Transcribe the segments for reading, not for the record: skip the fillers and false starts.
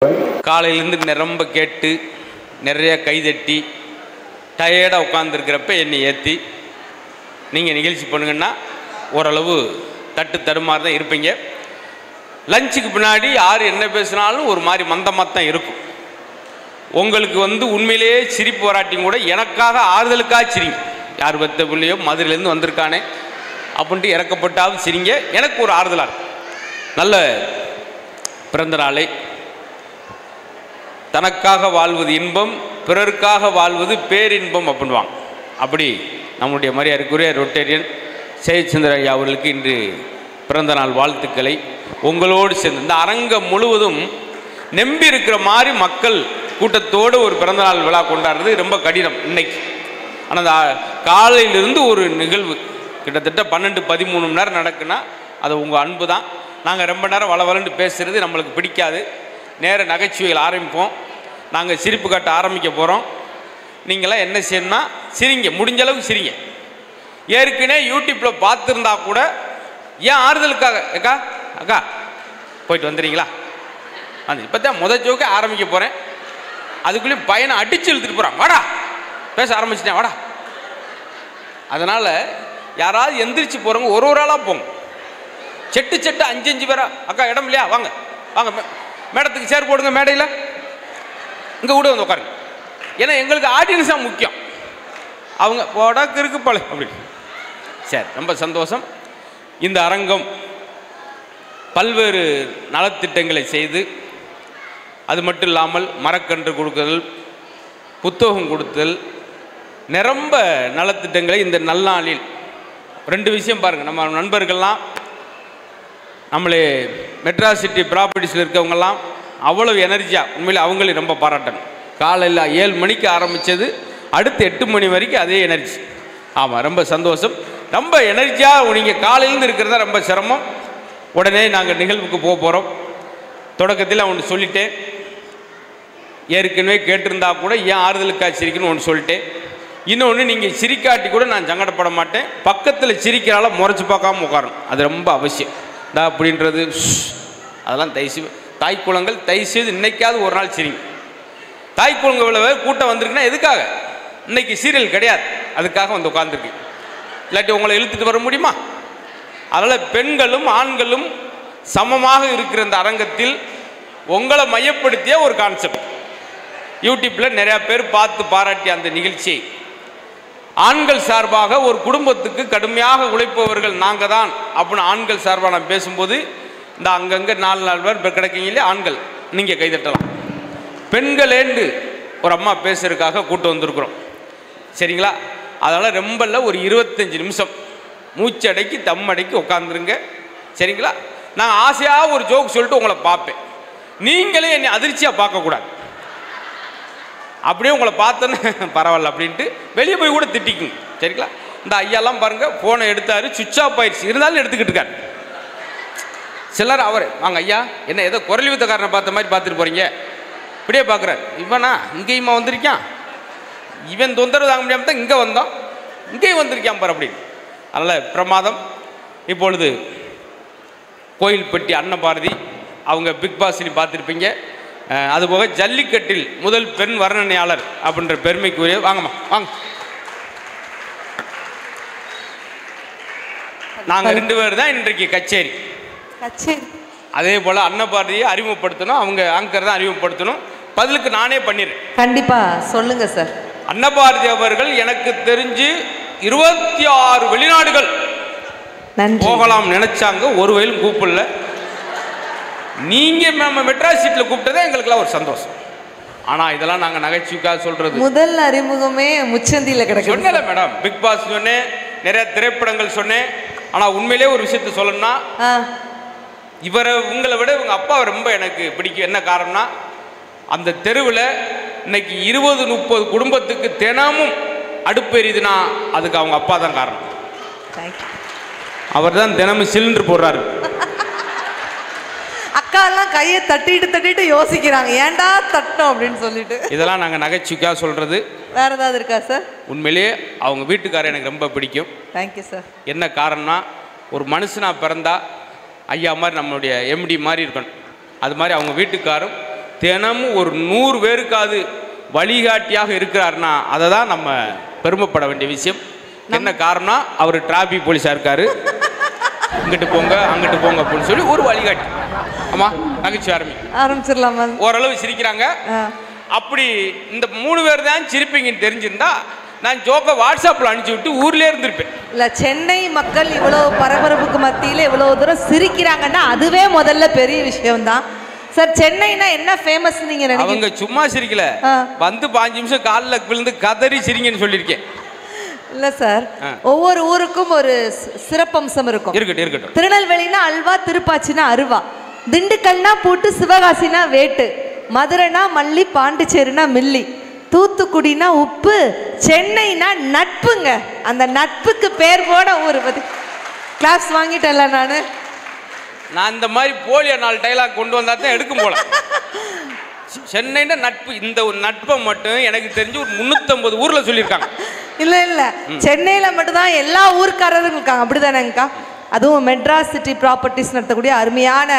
காலையிலேருந்து ரொம்ப கேட்டு நிறைய கைதட்டி டயர்டாக உட்காந்துருக்கிறப்ப என்னை ஏற்றி நீங்கள் நிகழ்ச்சி பண்ணுங்கன்னா ஓரளவு தட்டு தடுமாறு தான் இருப்பீங்க. லஞ்சுக்கு பின்னாடி யார் என்ன பேசினாலும் ஒரு மாதிரி மந்தமாக தான் இருக்கும். உங்களுக்கு உண்மையிலேயே சிரிப்பு வராட்டியும் கூட எனக்காக ஆறுதலுக்காக சிரிங்க. யார் பத்த பிள்ளையோ மதுரையிலேருந்து வந்திருக்கானே அப்படின்ட்டு இறக்கப்பட்டாலும் சிரிங்க, எனக்கு ஒரு ஆறுதலாக இருக்கும். நல்ல பிறந்த நாளை தனக்காக வாழ்வது இன்பம், பிறருக்காக வாழ்வது பேரின்பம் அப்படின்வாங்க. அப்படி நம்முடைய மரியாதைக்குரிய ரொட்டேரியன் ஜெயச்சந்திர ஐயா அவர்களுக்கு இன்று பிறந்த நாள் வாழ்த்துக்களை உங்களோடு சேர்ந்து இந்த அரங்கம் முழுவதும் நம்பி இருக்கிற மாதிரி மக்கள் கூட்டத்தோடு ஒரு பிறந்தநாள் விழா கொண்டாடுறது ரொம்ப கடினம் இன்னைக்கு. ஆனால் அந்த காலையிலிருந்து ஒரு நிகழ்வு கிட்டத்தட்ட 12-13 மணி நேரம் நடக்குன்னா அது உங்கள் அன்பு தான். நாங்கள் ரொம்ப நேரம் வளவலன்னு பேசுகிறது நம்மளுக்கு பிடிக்காது. நேர நகைச்சுவைகள் ஆரம்பிப்போம். நாங்கள் சிரிப்பு காட்ட ஆரம்பிக்க போகிறோம். நீங்களாம் என்ன செய்யணும்னா சிரிங்க, முடிஞ்ச அளவுக்கு சிரிங்க. ஏற்கனவே யூடியூப்பில் பார்த்துருந்தா கூட ஏன் ஆறுதலுக்காக அக்கா அக்கா போயிட்டு வந்துடுறீங்களா இப்போ தான் முதல் ஜோக்கே ஆரம்பிக்க போகிறேன். அதுக்குள்ளேயும் பையனை அடித்து இழுத்துட்டு போகிறான், வாடா பேச ஆரம்பிச்சிட்டேன் வாடா. அதனால் யாராவது எந்திரிச்சு போகிறவங்க ஒரு ஒரு ஆளாக போங்க. செட்டு 5 பேரா அக்கா இடம் இல்லையா, வாங்க வாங்க மேடத்துக்கு சேர் போடுங்க, மேடையில் இங்கே கூட வந்து உட்காருங்க. ஏன்னா எங்களுக்கு ஆடியன்ஸ் தான் முக்கியம். அவங்க போடாக்கு இருக்கு போல அப்படின்னு. சரி, ரொம்ப சந்தோஷம். இந்த அரங்கம் பல்வேறு நலத்திட்டங்களை செய்து, அது மட்டும் இல்லாமல் மரக்கன்று கொடுக்குதல், புத்தகம் கொடுத்தல், நிரம்ப நலத்திட்டங்களை இந்த நல்லாளில் 2 விஷயம் பாருங்கள். நம்ம நண்பர்கள்லாம் நம்மளே மெட்ராசிட்டி ப்ராப்பர்ட்டிஸில் இருக்கவங்கெல்லாம் அவ்வளவு எனர்ஜியாக உண்மையில் அவங்களையும் ரொம்ப பாராட்டணும். காலையில் 7 மணிக்கு ஆரம்பித்தது அடுத்து 8 மணி வரைக்கும் அதே எனர்ஜி. ஆமாம், ரொம்ப சந்தோஷம். ரொம்ப எனர்ஜியாக நீங்கள் காலையிலேருந்து இருக்கிறதா ரொம்ப சிரமம். உடனே நாங்கள் நிகழ்வுக்கு போக போகிறோம். தொடக்கத்தில் ஒன்று சொல்லிட்டேன், ஏற்கனவே கேட்டிருந்தா கூட ஏன் ஆறுதலுக்காக சிரிக்கணும்னு ஒன்று சொல்லிட்டேன். இன்னொன்று, நீங்கள் சிரிக்காட்டி கூட நான் சங்கடப்பட மாட்டேன். பக்கத்தில் சிரிக்கிறால முறைச்சி பார்க்காம உட்காரணும், அது ரொம்ப அவசியம். அப்படின்றது அதெல்லாம் தயவுசெய்து தாய்க்குளங்கள் தயவுசெய்து இன்னைக்காவது ஒரு நாள் சிரிங்க. தாய்க்குளங்கள் இவ்வளவு கூட்டம் வந்திருக்குன்னா எதுக்காக? இன்னைக்கு சீரியல் கிடையாது, அதுக்காக வந்து உட்காந்துருக்கு. இல்லாட்டி உங்களை இழுத்துட்டு வர முடியுமா? அதனால் பெண்களும் ஆண்களும் சமமாக இருக்கிற இந்த அரங்கத்தில் உங்களை மையப்படுத்திய ஒரு கான்செப்ட். யூடியூப்பில் நிறையா பேர் பார்த்து பாராட்டிய அந்த நிகழ்ச்சியை ஆண்கள் சார்பாக ஒரு குடும்பத்துக்கு கடுமையாக உழைப்பவர்கள் நாங்கள் தான் அப்படின்னு ஆண்கள் சார்பாக நான் பேசும்போது இந்த அங்கங்கே 4 பேர் கிடைக்கீங்களே ஆண்கள், நீங்கள் கைதட்டலாம். பெண்களேண்டு ஒரு அம்மா பேசுறதுக்காக கூட்டம் வந்திருக்கிறோம், சரிங்களா? அதனால் ரொம்ப இல்லை, ஒரு 25 நிமிஷம் மூச்சடைக்கி தம்மடைக்கி உட்காந்துருங்க, சரிங்களா? நான் ஆசையாக ஒரு ஜோக் சொல்லிட்டு உங்களை பார்ப்பேன், நீங்களே என்னை அதிர்ச்சியாக பார்க்கக்கூடாது. அப்படியே உங்களை பார்த்தோன்னு பரவாயில்ல அப்படின்ட்டு வெளியே போய் கூட திட்டிக்குங்க, சரிங்களா? இந்த ஐயாலாம் பாருங்கள், ஃபோனை எடுத்தார், சுவிட்ச் ஆஃப் ஆயிடுச்சு, இருந்தாலும் எடுத்துக்கிட்டு இருக்காரு. சிலர் அவர் வாங்க ஐயா என்ன ஏதோ குரல் வித்தக்காரனை பார்த்த மாதிரி பார்த்துட்டு போகிறீங்க, இப்படியே பார்க்குறாரு. இவனா இங்கேயுமா வந்திருக்கான், இவன் தொந்தரவு தாங்க முடியாமல் தான் இங்கே வந்தோம், இங்கேயும் வந்திருக்கான் பாரு அப்படின்னு. அதனால் பிரமாதம். இப்பொழுது கோயில்பட்டி அன்னபாரதி அவங்க பிக் பாஸ்னு பார்த்துருப்பீங்க. அதுபோக ஜல்லிக்கட்டில் முதல் பெண் வர்ணனையாளர் அப்படின்ற பெருமைக்குரிய வாங்கம்மா வாங்க. நாங்கள் 2 பேர் தான் இன்றைக்கு கச்சேரி. அதே போல் அன்னபாரதியை அறிமுகப்படுத்தணும், அவங்க ஆங்கர் தான் அறிமுகப்படுத்தணும். பதிலுக்கு நானே பண்ணிடுறேன். கண்டிப்பா சொல்லுங்க சார். அன்னபாரதி அவர்கள் எனக்கு தெரிஞ்சு 26 வெளிநாடுகள் போகலாம் நினைச்சாங்க, ஒரு வயலும் கூப்பிடல. நீங்க நம்ம மெட்ராஸ் சீட்டில் கூப்பிட்டதே எங்களுக்குலாம் ஒரு சந்தோஷம். ஆனால் இதெல்லாம் நாங்கள் நகைச்சுவைக்காக சொல்றது. முதல் அறிமுகமே முச்சந்தியில் கிடக்கு. சொன்னல மேடம், பிக் பாஸ் சொன்னேன், நிறைய திரைப்படங்கள் சொன்னேன். ஆனால் உண்மையிலே ஒரு விஷயத்த சொல்லணும்னா, இவரை உங்களை விட இவங்க அப்பா ரொம்ப எனக்கு பிடிக்கும். என்ன காரணம்னா, அந்த தெருவில் இன்னைக்கு 20-30 குடும்பத்துக்கு தினமும் அடுப்பு எரியுதுன்னா அதுக்கு அவங்க அப்பா தான் காரணம். அவர் தான் தினமும் சிலிண்டர் போடுறாரு. அக்கா எல்லாம் கையை தட்டிட்டு யோசிக்கிறாங்க, ஏன்டா தட்டோம் அப்படின்னு சொல்லிட்டு. இதெல்லாம் நாங்கள் நகைச்சுவைக்காக சொல்றது. வேற ஏதாவது இருக்கா சார்? உண்மையிலேயே அவங்க வீட்டுக்காரர் எனக்கு ரொம்ப பிடிக்கும். Thank you sir. என்ன காரணம்னா, ஒரு மனுஷனா பிறந்தா ஐயா மாதிரி நம்மளுடைய எம்டி மாதிரி இருக்கணும். அது மாதிரி அவங்க வீட்டுக்காரும் தினமும் ஒரு 100 பேருக்காவது வழிகாட்டியாக இருக்கிறார்னா அதை தான் நம்ம பெருமைப்பட வேண்டிய விஷயம். என்ன காரணம்? அவர் டிராபிக் போலீஸாக இருக்காரு. இங்கிட்டு போங்க அங்கிட்டு போங்க அப்படின்னு சொல்லி ஒரு வழிகாட்டி. ஆமா, நகைச்சுவை ஆரம்பிச்சிடலாமா? ஓரளவு சிரிக்கிறாங்க. அப்படி இந்த 3 பேர் தான் சிரிப்பீங்கன்னு தெரிஞ்சிருந்தா நான் ஜோக்கை வாட்ஸ்அப்பில் அனுப்பிச்சி விட்டு ஊர்லேயே இருந்திருப்பேன். இல்லை, சென்னை மக்கள் இவ்வளோ பரபரப்புக்கு மத்தியில் இவ்வளோ தூரம் சிரிக்கிறாங்கன்னா அதுவே முதல்ல பெரிய விஷயம்தான் சார். சென்னைனா என்ன ஃபேமஸ் நீங்க நினைக்கிறீங்க? அவங்க சும்மா சிரிக்கல, வந்து 5 நிமிஷம் காலில் விழுந்து கதறி சிரிங்கன்னு சொல்லியிருக்கேன். இல்ல சார், ஒவ்வொரு ஊருக்கும் ஒரு சிறப்பம்சம் இருக்கும். இருக்கட்டும். திருநெல்வேலினா அல்வா, திருப்பாச்சினா அருவா, திண்டுக்கல்னா பூட்டு, சிவகாசினா வேட்டு, மதுரைனா மல்லி, பாண்டிச்சேரினா மில்லி, தூத்துக்குடினா உப்பு, சென்னைனா நட்புங்க. அந்த நட்புக்கு பேர் போன ஊர் பத்தி கிளாஸ் வாங்கிட்டேன்ல நான் இந்த மாதிரி போலியோ 4 டைலாக் கொண்டு வந்தா தான் எடுக்கும் போல. சென்னைன்னா நட்பு. இந்த ஒரு நட்பை மட்டும் எனக்கு தெரிஞ்சு ஒரு 350 ஊர்ல சொல்லியிருக்காங்க. இல்ல சென்னையில மட்டும்தான் எல்லா ஊர்க்காரரும் இருக்காங்க, அப்படிதானேங்கக்கா? அதுவும் மெட்ராஸ் சிட்டி ப்ராப்பர்ட்டிஸ் நடத்தக்கூடிய அருமையான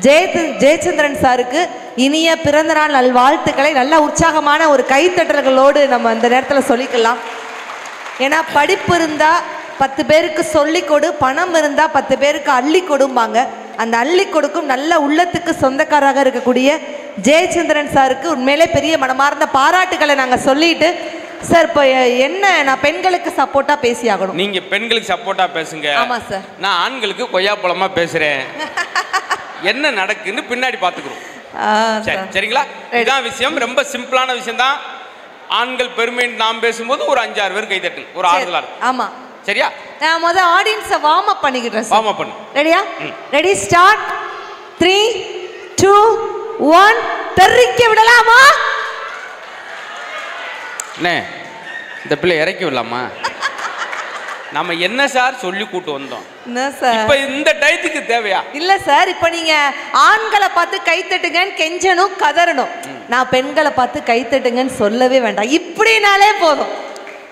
ஜெயச்சந்திரன் சாருக்கு இனிய பிறந்த நாள் நல்வாழ்த்துக்களை நல்ல உற்சாகமான ஒரு கைத்தட்டல்களோடு நம்ம இந்த நேரத்தில் சொல்லிக்கலாம். ஏன்னா படிப்பு இருந்தா 10 பேருக்கு சொல்லிக் கொடு, பணம் இருந்தா 10 பேருக்கு அள்ளி கொடும்பாங்க. அந்த அள்ளி கொடுக்கும் நல்ல உள்ளத்துக்கு சொந்தக்காராக இருக்கக்கூடிய ஜெயச்சந்திரன் சாருக்கு உண்மையிலே பெரிய மனமார்ந்த பாராட்டுகளை நாங்கள் சொல்லிட்டு சார், இப்போ என்ன, நான் பெண்களுக்கு சப்போர்ட்டா பேசி ஆகணும். நீங்க பெண்களுக்கு சப்போர்ட்டா பேசுங்க. ஆமா சார். நான் ஆண்களுக்கு கொய்யாப்பழமா பேசுறேன். என்ன நடக்குன்னு பின்னாடி பாத்துக்கிறோம். சரிங்களா? இதான் விஷயம். ரொம்ப சிம்பிளான விஷயம் தான். ஆண்கள் பெருமை நாம் பேசும்போது ஒரு 5-6 பேர் கைதட்டு, ஒரு ஆறுதலா. ஆமா, சரியா? நான் முதல்ல ஆடியன்ஸை வார்ம் அப் பண்ணிக்கிறேன். வார்ம் அப் பண்ணு. ரெடியா? Ready, start. 3 2 1 தெரிக்க விடலாமா? அண்ணே, இந்த பிள்ளை இறக்கி விடலாமா? நம்ம என்ன சார் சொல்லி கூட்டு வந்தோம்? இப்ப இந்த டயத்துக்கு தேவையா? இல்ல சார், இப்ப நீங்க ஆண்களை பார்த்து கைத்தட்டுங்கன்னு கெஞ்சணும், கதறணும். நான் பெண்களை பார்த்து கைத்தட்டுங்கன்னு சொல்லவே வேண்டாம், இப்படினாலே போதும்.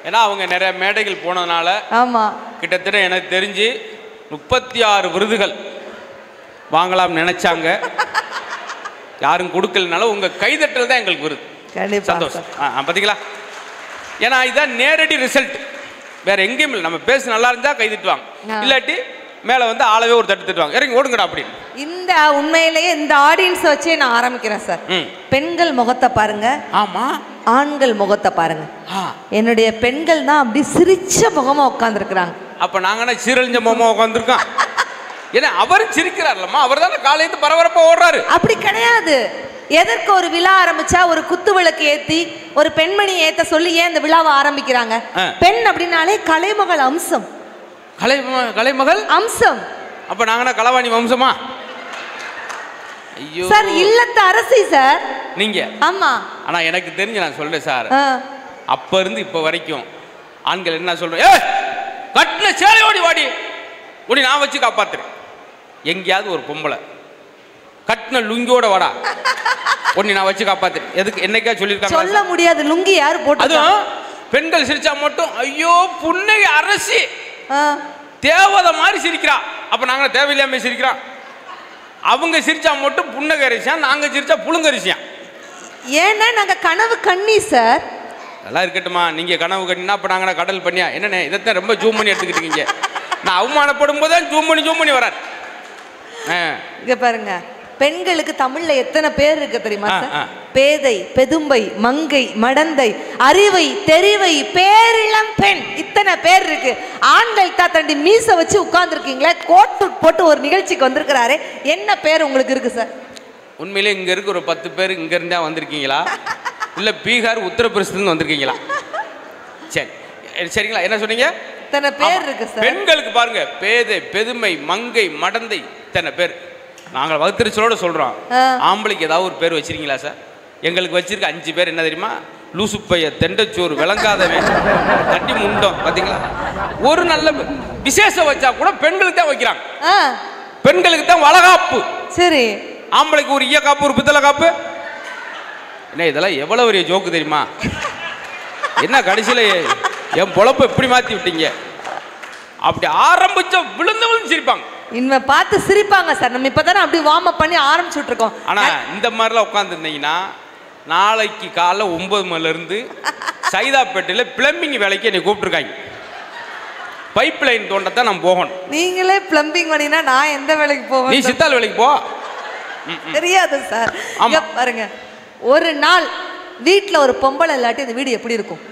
ஏன்னா அவங்க நிறைய மேடைகள் போனதுனால. ஆமா, கிட்டத்தட்ட எனக்கு தெரிஞ்சு 36 விருதுகள் வாங்கலாம் நினைச்சாங்க. யாரும் கொடுக்கலனால உங்க கைதட்டல் தான் எங்களுக்கு விருது. சந்தோஷம். பாத்தீங்களா? ஏன்னா இதுதான் நேரடி ரிசல்ட். வேற எங்கேயும் இல்லை. நம்ம பேச நல்லா இருந்தா கைதட்டுவாங்க, இல்லாட்டி மேல வந்து ஆளவே ஒரு தட்டு தட்டுவாங்க, இறங்கி ஓடுங்கடா அப்படின்னு. இந்த உண்மையிலேயே இந்த ஆடியன்ஸ் வச்சே நான் ஆரம்பிக்கிறேன் சார். பெண்கள் முகத்தை பாருங்க. ஆமா, ஆண்கள் முகத்தை பாருங்க. என்னுடைய பெண்கள் தான் அப்படி சிரிச்ச முகமா உட்கார்ந்துருக்குறாங்க. அப்ப நாங்க சீரழிஞ்ச முகமா உட்கார்ந்துருக்கோம். ஏன்னா அவர் சிரிக்கிறார்லம்மா, அவர் தானே காலையில பரபரப்பா ஓடுறாரு. அப்படி கிடையாது. எதற்கு ஒரு விழா ஆரம்பிச்சா ஒரு குத்து விளக்கு ஏத்தி ஒரு பெண்மணி ஏத்த சொல்லி ஏன் இந்த விழாவை ஆரம்பிக்கிறாங்க? பெண் அப்படின்னாலே கலைமகள் அம்சம். கலைமகள் அம்சம். அப்ப நாங்க களவாணி வம்சமா? ஐயோ சார், இல்லத்த அரசி சார் நீங்க. ஆமா, ஆனா எனக்கு தெரிஞ்சு நான் சொல்றேன் சார், அப்ப இருந்து இப்ப வரைக்கும் ஆண்கள் என்ன சொல்றேன், கட்டின சேலையோடி வாடி உடி நான் வச்சு காப்பாத்துறேன். எங்கேயாவது ஒரு பொம்பளை கட்டின லுங்கியோட வாடா ஒண்ணு நான் வச்சு காப்பாத்துறேன். எதுக்கு என்னைக்கா சொல்லியிருக்காங்க? சொல்ல முடியாது. லுங்கி யாரு போட்டு? அதுவும் பெண்கள் சிரிச்சா மட்டும் ஐயோ புன்னகை அரசி தேவதை மாதிரி சிரிக்கிறா. அப்ப நாங்க தேவையில்லாம சிரிக்கிறோம். அவங்க சிரிச்சா மட்டும் புன்னகை அரிசியா, நாங்க சிரிச்சா புழுங்கரிசியா. ஏன்னா நாங்க கனவு கண்ணி சார். நல்லா இருக்கட்டுமா, நீங்க கனவு கண்ணினா அப்ப நாங்க கடல் பண்ணியா என்னன்னு இதைத்தான் ரொம்ப ஜூம் பண்ணி எடுத்துக்கிட்டீங்க. நான் அவமானப்படும் போது ஜூம் பண்ணி வரார். இங்க பாருங்க, பெண்களுக்கு தமிழ்ல எத்தனை பேர் இருக்கு தெரியுமா சார்? பேதை, பெதும்பை, மங்கை, மடந்தை, அறிவை, தெரிவை, பேரிளம் பெண், இத்தனை பேர் இருக்கு. ஆண்கள் தாத்தண்டி மீச வச்சு உட்கார்ந்து இருக்கீங்களே, கோட்டு போட்டு ஒரு நிகழ்ச்சிக்கு வந்திருக்கிறாரு, என்ன பேர் உங்களுக்கு இருக்கு சார்? உண்மையிலே இங்க இருக்கு ஒரு 10 பேர் இங்க இருந்தா வந்திருக்கீங்களா, இல்ல பீகார் உத்தரப்பிரதேசத்துல வந்திருக்கீங்களா? சரி சரிங்களா, என்ன சொன்னீங்க? இத்தனை பேர் இருக்கு சார். பெண்களுக்கு பாருங்க, பேதை, பெதுமை, மங்கை, மடந்தை, இத்தனை பேர். நாங்கள் வகுத்திருச்சலோட சொல்றோம். ஆம்பளைக்கு ஏதாவது ஒரு பேர் வச்சிருக்கீங்களா சார்? எங்களுக்கு வச்சிருக்க 5 பேர் என்ன தெரியுமா? லூசுப்பைய, தெண்டச்சோறு, விளங்காதவன், தட்டி முண்டம். பாத்தீங்களா? ஒரு நல்ல விசேஷம் வச்சா கூட பெண்களுக்கு தான் வைக்கிறாங்க. பெண்களுக்கு தான் வளகாப்பு. சரி, ஆம்பளைக்கு ஒரு ஈய காப்பு, ஒரு பித்தளை காப்பு. என்ன இதெல்லாம் எவ்வளவு பெரிய ஜோக்கு தெரியுமா? என்ன கடைசியில என் பொழப்ப எப்படி மாத்தி விட்டீங்க? அப்படி ஆரம்பிச்ச விழுந்து சிரிப்பாங்க. இனிமே பார்த்து சிரிப்பாங்க சார். நம்ம இப்பதானே அப்படி வார்ம் அப் பண்ணி ஆரம்பிச்சுட்டு இருக்கோம். ஆனா இந்த மாதிரிலாம் உட்காந்துருந்தீங்கன்னா நாளைக்கு காலைல 9 மணிலேருந்து சைதாப்பேட்டையில் பிளம்பிங் வேலைக்கு என்னை கூப்பிட்டுருக்காங்க. பைப் லைன் தோண்டத்தான் நான் போகணும். நீங்களே பிளம்பிங் பண்ணினா நான் எந்த வேலைக்கு போவேன்? நீ சித்தால் வேலைக்கு போ. தெரியாது சார். பாருங்க, ஒரு நாள் வீட்டில் ஒரு பொம்பளை இல்லாட்டி அந்த வீடு எப்படி இருக்கும்?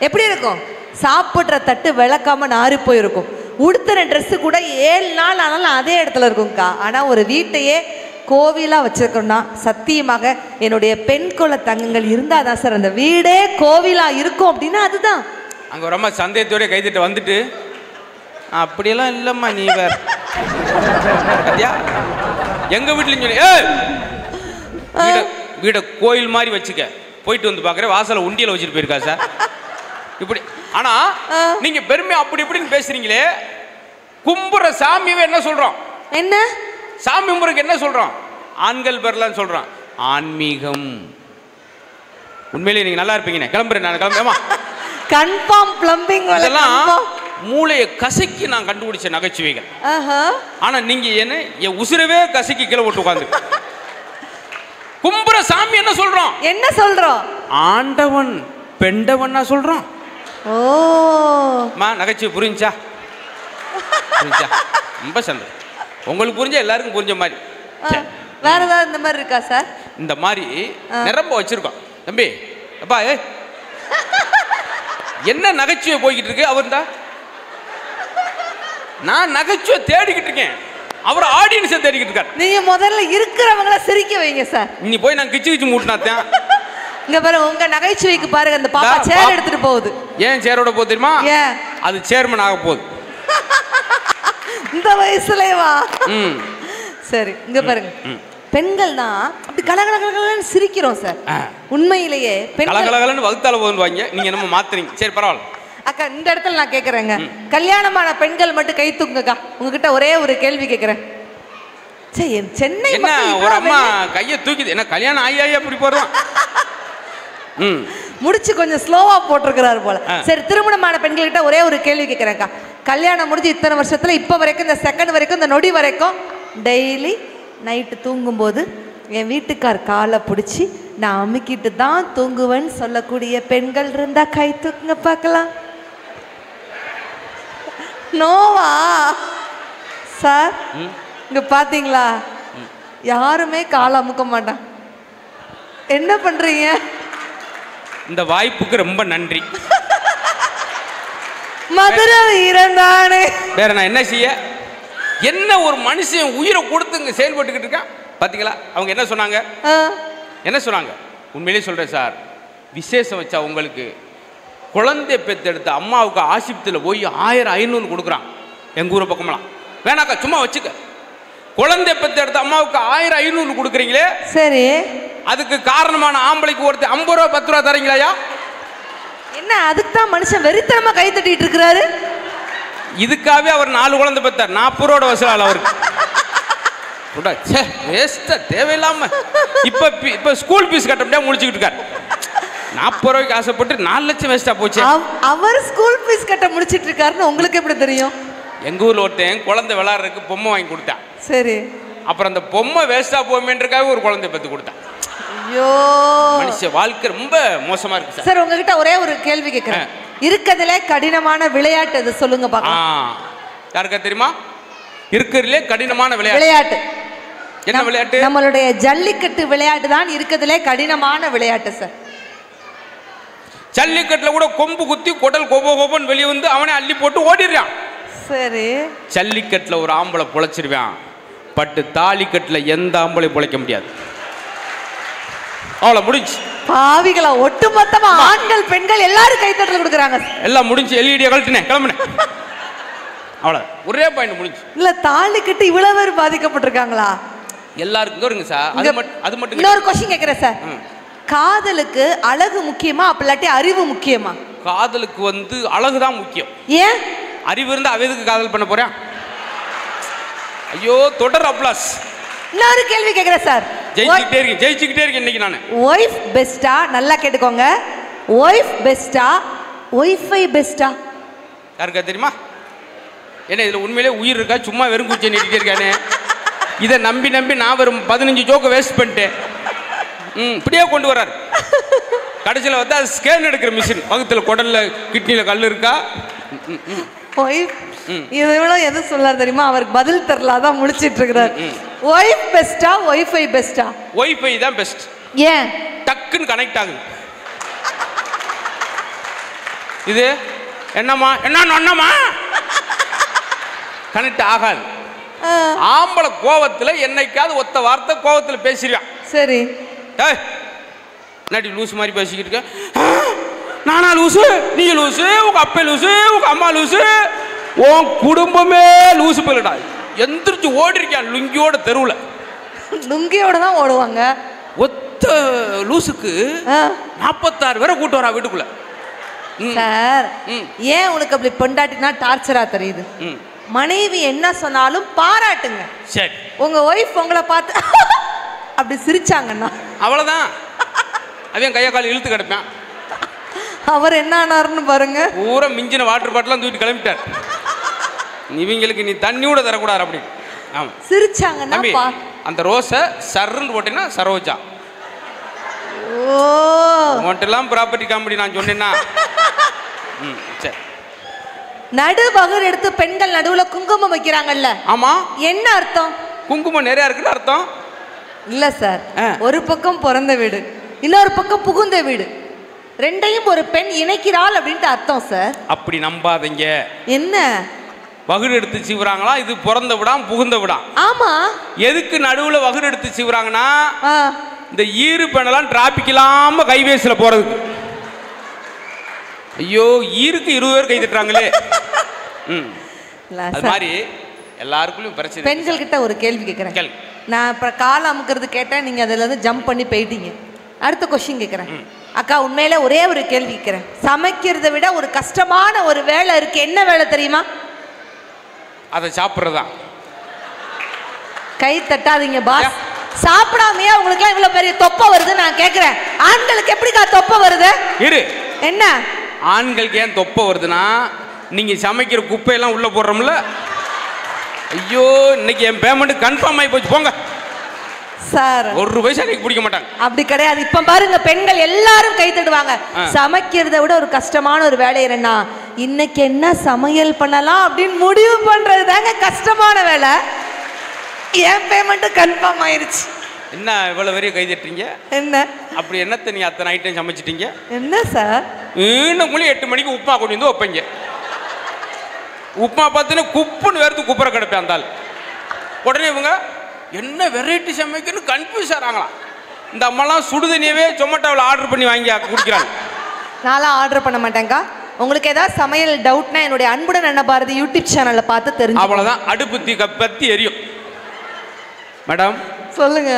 எப்படி இருக்கும்? சாப்பிட்ற தட்டு விளக்காம நாரி போயிருக்கும். உடுத்துற ட்ரெஸ்ஸு கூட 7 நாள் ஆனாலும் அதே இடத்துல இருக்கும்க்கா. ஆனால் ஒரு வீட்டையே கோவிலாக வச்சுருக்கோம்னா சத்தியமாக என்னுடைய பெண் குல தங்கங்கள் இருந்தால் தான் சார் அந்த வீடே கோவிலாக இருக்கும். அப்படின்னா அதுதான். அங்கே ரொம்ப சந்தேகத்தோடய கைதிட்ட வந்துட்டு அப்படியெல்லாம் இல்லைம்மா நீ வேற எங்கள் வீட்டில் சொல்லி வீடை கோயில் மாதிரி வச்சுக்க, போயிட்டு வந்து பார்க்குற வாசலை உண்டியில் வச்சுட்டு போயிருக்கா சார் இப்படி. ஆனால் நீங்கள் பெருமை அப்படி இப்படின்னு பேசுறீங்களே, கும்புற சாமியவே என்ன சொல்கிறோம்? என்ன சாமி கும்புறதுக்கு என்ன சொல்கிறோம்? ஆண்கள் பேர்லாம் சொல்கிறோம் ஆன்மீகம். உண்மையிலேயே நீங்கள் நல்லா இருப்பீங்க. கிளம்புறேன் நான், கிளம்புறேன். கன்ஃபார்ம் பிளம்பிங் அதெல்லாம் மூளையை கசக்கி நான் கண்டுபிடிச்ச நகைச்சுவைகள். ஆனா நீங்க என்ன என் உசுரவே கசக்கி கீழே போட்டு உட்காந்து கும்புற சாமி என்ன சொல்றோம்? என்ன சொல்றோம்? ஆண்டவன் பெண்டவன் சொல்றோம். ஓ மா நகைச்சுவை புரிஞ்சா? ரொம்ப சந்தோஷம். உங்களுக்கு புரிஞ்சா எல்லாருக்கும் புரிஞ்ச மாதிரி. வேற ஏதாவது இந்த மாதிரி இருக்கா சார்? இந்த மாதிரி நிரம்ப வச்சிருக்கோம் தம்பி. அப்பா என்ன நகைச்சுவை போய்கிட்டு இருக்கு? அவர் தான் நான் நகைச்சுவை தேடிக்கிட்டு இருக்கேன், அவர் ஆடியன்ஸை தேடிக்கிட்டு இருக்கார். நீங்க முதல்ல இருக்கிறவங்கள சிரிக்க வைங்க சார். நீ போய் நான் கிச்சு கிச்சு மூட்டினாத்தேன். இங்க பாருங்க, உங்க நகைச்சுவைக்கு பாருங்க அந்த பாப்பா சேர் எடுத்துட்டு போகுது. ஏன் சேரோட போகுது தெரியுமா? அது சேர்மன் ஆக போகுது இந்த வயசுலவா? சரி, இங்க பாருங்க, பெண்கள் தான் அப்படி கலகலகலன்னு சிரிக்கிறோம் சார். உண்மையிலேயே கலகலகலன்னு வகுத்தால போதுவாங்க. நீங்க என்ன மாத்துறீங்க? சரி பரவாயில்ல அக்கா. இந்த இடத்துல நான் கேட்கறேங்க, கல்யாணமான பெண்கள் மட்டும் கை தூக்குங்கக்கா. உங்ககிட்ட ஒரே ஒரு கேள்வி கேட்கறேன். சரி, சென்னை என்ன ஒரு அம்மா கையை தூக்கிது, என்ன கல்யாணம் ஆயி அப்படி போடுறோம்? முடிச்சு கொஞ்சம் ஸ்லோவா போட்டிருக்கிறாரு போல. சரி, திருமணமான பெண்கள்கிட்ட ஒரே ஒரு கேள்வி கேட்கறேன்க்கா. கல்யாணம் முடிஞ்சு இத்தனை வருஷத்துல இப்ப வரைக்கும், இந்த செகண்ட் வரைக்கும், இந்த நொடி வரைக்கும் டெய்லி நைட்டு தூங்கும்போது என் வீட்டுக்கார் காலை பிடிச்சி நான் அமுக்கிட்டு தான் தூங்குவேன்னு சொல்லக்கூடிய பெண்கள் இருந்தா கை தூக்குங்க பார்க்கலாம். நோவா சார்? இங்க பாத்தீங்களா, யாருமே காலை அமுக்க மாட்டான். என்ன பண்றீங்க? இந்த வாய்ப்புக்கு ரொம்ப நன்றி. மதுரை வீரன்தானே. வேற நான் என்ன செய்ய? என்ன ஒரு மனுஷன் உயிரை கொடுத்து செயல்பட்டுக்கிட்டு இருக்கான் பாத்தீங்களா? அவங்க என்ன சொன்னாங்க? என்ன சொன்னாங்க? உண்மையிலேயே சொல்றேன் சார், விசேஷம் வச்சா உங்களுக்கு குழந்தை பெற்றெடுத்த அம்மாவுக்கு ஆசிபத்தில் போய் 1500 கொடுக்குறான். எங்க ஊரை பக்கமெல்லாம் வேணாக்கா, சும்மா வச்சுக்க. குழந்தை பெற்றெடுத்த அம்மாவுக்கு 1500 கொடுக்குறீங்களே, சரி, அதுக்கு காரணமான ஆம்பளைக்கு ஒருத்தர் 50 ரூபா 10 ரூபா தரீங்களாயா? என்ன அதுக்கு தான் மனுஷன் வெறித்தனமா கை தட்டிட்டு இருக்கிறாரு? இதுக்காகவே அவர் 4 குழந்தை பெற்றார். 40 ரூபா வசூல் அவருக்கு. தேவையில்லாம இப்ப ஸ்கூல் ஃபீஸ் கட்ட முடியாது முடிச்சுக்கிட்டு இருக்காரு. 40 ரூபாய்க்கு ஆசைப்பட்டு 4 லட்சம் வேஸ்டா போச்சு. அவர் ஸ்கூல் ஃபீஸ் கட்ட முடிச்சிட்டு இருக்காருன்னு உங்களுக்கு எப்படி தெரியும்? எங்க ஊர்ல ஒருத்தன் குழந்தை விளையாடுறதுக்கு பொம்மை வாங்கி கொடுத்தான். சரி, அப்புறம் அந்த பொம்மை வேஸ்டா போமேன்றக்காக ஒரு குழந்தை பெற்று கொடுத்தான். ஐயோ, மனுஷ வாழ்க்கை ரொம்ப மோசமா இருக்கு சார். சார், உங்ககிட்ட ஒரே ஒரு கேள்வி கேட்கிறேன். இருக்கிறதுல கடினமான விளையாட்டு அது சொல்லுங்க பார்க்கலாம். யாருக்கா தெரியுமா? இருக்கிறதுலே கடினமான விளையாட்டு என்ன விளையாட்டு? நம்மளுடைய ஜல்லிக்கட்டு விளையாட்டு தான் இருக்கிறதுலே கடினமான விளையாட்டு சார். ஜல்லிக்கட்டுல கூட கொம்பு குத்தி குடல் கோபோன்னு வெளியே வந்து அவனே அள்ளி போட்டு ஓடிடுறான். சரி, ஜல்லிக்கட்டுல ஒரு ஆம்பளை பொழைச்சிருவான். பட்டு தாலிக்கட்டுல எந்த ஆம்பளை பொழைக்க முடியாது. அவ்வளவு முடிஞ்சு. பாவிகளா, ஒட்டுமொத்தமா ஆண்கள் பெண்கள் எல்லாரும் கைத்தட்டல் கொடுக்குறாங்க. எல்லாம் முடிஞ்சு. எல்இடியை கழட்டினேன், கிளம்புனேன். அவ்வளவு, ஒரே பாயிண்ட் முடிஞ்சு. இல்ல, தாலிக்கட்டு இவ்வளவு பேர் பாதிக்கப்பட்டிருக்காங்களா? எல்லாருக்கும் வருங்க சார். அது மட்டும் இன்னொரு क्वेश्चन கேக்குறேன் சார். காதலுக்கு அழகு முக்கியமா அப்பலாட்டி அறிவு முக்கியமா? காதலுக்கு வந்து அழகுதான் முக்கியம். ஏன்? அறிவு இருந்தா அவ எதுக்கு காதல் பண்ண போறேன்? ஐயோ, தொடர் அப்ளாஸ். இன்னொரு கேள்வி கேக்குறேன் சார். ஜெயிச்சுக்கிட்டே இருக்கேன் இன்னைக்கு நான். ஒய்ஃப் பெஸ்டா? நல்லா கேட்டுக்கோங்க. ஒய்ஃப் பெஸ்டா, ஒய்ஃபை பெஸ்டா? யாருக்கா தெரியுமா? ஏன்னா இதில் உண்மையிலே உயிர் இருக்கா, சும்மா வெறும் குச்சி நீட்டிகிட்டே இருக்கானே. இதை நம்பி நான் வெறும் 15 ஜோக்கை வேஸ்ட் பண்ணிட்டேன். இப்படியே கொண்டு வர்றாரு. கடைசியில் வந்து அது ஸ்கேன் எடுக்கிற மிஷின், பக்கத்தில் குடல்ல கிட்னியில் கல் இருக்கா. இவ்வளோ எது சொல்லார் தெரியுமா, அவருக்கு பதில் தெரியல, அதான் முடிச்சிட்டு இருக்கிறார். ஒய்ஃப் பெஸ்டா ஒய்ஃபை பெஸ்டா? ஒய்ஃபை தான் பெஸ்ட். ஏன்? டக்குன்னு கனெக்ட் ஆகுது. இது என்னம்மா என்னம்மா கனெக்ட் ஆகாது. ஆம்பளை கோவத்தில் என்னைக்காவது ஒத்த வார்த்தை கோவத்தில் பேசிடுவான். சரி, நடி லூசு மாதிரி பேசிக்கிட்டு இருக்க. நானா லூசு, நீ லூசு, உங்க அப்பா லூசு, உங்க அம்மா லூசு, உன் குடும்பமே லூசு போயிடா. எந்திரிச்சு ஓடி இருக்கான் லுங்கியோட தெருவில். லுங்கியோட தான் ஓடுவாங்க. ஒத்த லூசுக்கு 46 பேரை கூட்டு வரா வீட்டுக்குள்ள. சார், ஏன் உனக்கு அப்படி பொண்டாட்டினா டார்ச்சரா தெரியுது? மனைவி என்ன சொன்னாலும் பாராட்டுங்க. சரி, உங்க ஒய்ஃப் உங்களை பார்த்து அப்படி சிரிச்சாங்கன்னா அவ்வளவுதான். அவன் கையை கால் இழுத்து கிடப்பான். அவர் என்ன ஆனாருன்னு பாருங்க. பூரா மிஞ்சின வாட்டர் பாட்டிலாம் தூக்கிட்டு கிளம்பிட்டார். இவங்களுக்கு நீ தண்ணி கூட தரக்கூடாது அப்படி. ஆமா, சிரிச்சாங்கன்னா அந்த ரோஸை சர்ன்னு போட்டீங்கன்னா சரோஜா. ஓ, மொட்டெல்லாம் ப்ராப்பர்ட்டி காமெடி நான் சொன்னேன்னா. சரி, நடுபகர் எடுத்து பெண்கள் நடுவுல குங்குமம் வைக்கிறாங்கல்ல. ஆமா, என்ன அர்த்தம்? குங்குமம் நிறைய இருக்குன்னு அர்த்தம் இல்ல சார். ஒரு பக்கம் பிறந்த வீடு, இன்னொரு பக்கம் புகுந்த வீடு, ரெண்டையும் ஒரு பெண் இணைக்கிறாள் அப்படின்ட்டு அர்த்தம் சார். அப்படி நம்பாதீங்க. என்ன? வகுடு எடுத்து சீவுறாங்களா? இது பிறந்த விடாம் புகுந்த விடாம். ஆமா. எதுக்கு நடுவுல வகுடு எடுத்து சீவுறாங்கன்னா, இந்த ஈரு பெண்ணெல்லாம் டிராபிக் இல்லாம கைவேசில போறதுக்கு. ஐயோ, ஈருக்கு 20 பேர் கை தட்டுறாங்களே. அது மாதிரி எல்லாருக்குள்ளயும் பிரச்சனை. பெண்கள் கிட்ட ஒரு கேள்வி கேட்கிறேன். நான் இப்ப கால் அமுக்கிறது கேட்டேன், நீங்க அதுல இருந்து ஜம்ப் பண்ணி போயிட்டீங்க. அடுத்த கொஸ்டின் கேட்கிறேன். அக்கா, உண்மையில ஒரே ஒரு கேள்வி கேட்கிறேன். சமைக்கிறதை விட ஒரு கஷ்டமான ஒரு வேலை இருக்கு. என்ன வேலை தெரியுமா? அதை சாப்பிட்றதா. கை தட்டாதீங்க பாஸ். சாப்பிடாமையா உங்களுக்கு இவ்வளவு பெரிய தொப்பை வருது நான் கேட்கிறேன். ஆண்களுக்கு எப்படிக்கா தொப்பை வருது? இரு, என்ன ஆண்களுக்கு ஏன் தொப்பை வருதுன்னா, நீங்க சமைக்கிற குப்பையெல்லாம் உள்ள போடுறோம்ல. ஐயோ, இன்னைக்கு என் பேமெண்ட் கன்ஃபார்ம் ஆகி போச்சு போங்க சார். ஒரு பைசா எனக்கு பிடிக்க மாட்டாங்க. அப்படி கிடையாது. இப்ப பாருங்க, பெண்கள் எல்லாரும் கை தட்டுவாங்க. சமைக்கிறதை விட ஒரு கஷ்டமான ஒரு வேலை என்னன்னா, இன்னைக்கு என்ன சமையல் பண்ணலாம் அப்படின்னு முடிவு பண்றது தாங்க கஷ்டமான வேலை. என் பேமெண்ட் கன்ஃபார்ம் ஆயிருச்சு. என்ன இவ்வளவு வரையும் கை தட்டுறீங்க? என்ன அப்படி என்னத்தை நீ அத்தனை ஐட்டம் சமைச்சிட்டீங்க? என்ன சார், இன்னும் 8 மணிக்கு உப்புமா கொண்டு வந்து வைப்பீங்க. உப்புமா பார்த்தீங்கன்னா குப்புன்னு வேறு குப்புற கிடப்பேன் அந்த ஆள். உடனே இவங்க என்ன வெரைட்டி சமைக்கணும்னு கன்ஃபியூஸ் ஆகிறாங்களாம். இந்த அம்மாலாம் சுடுதண்ணியவே ஜொமேட்டோவில் ஆர்டர் பண்ணி வாங்கி குடிக்கிறாங்க. நான்லாம் ஆர்டர் பண்ண மாட்டேங்க்கா. உங்களுக்கு ஏதாவது சமையல் டவுட்னா என்னுடைய அன்புடன் அண்ணா பாரதி யூடியூப் சேனலில் பார்த்து தெரிஞ்சு. அவ்வளோதான், அடுப்பு பத்தி எரியும். மேடம் சொல்லுங்க.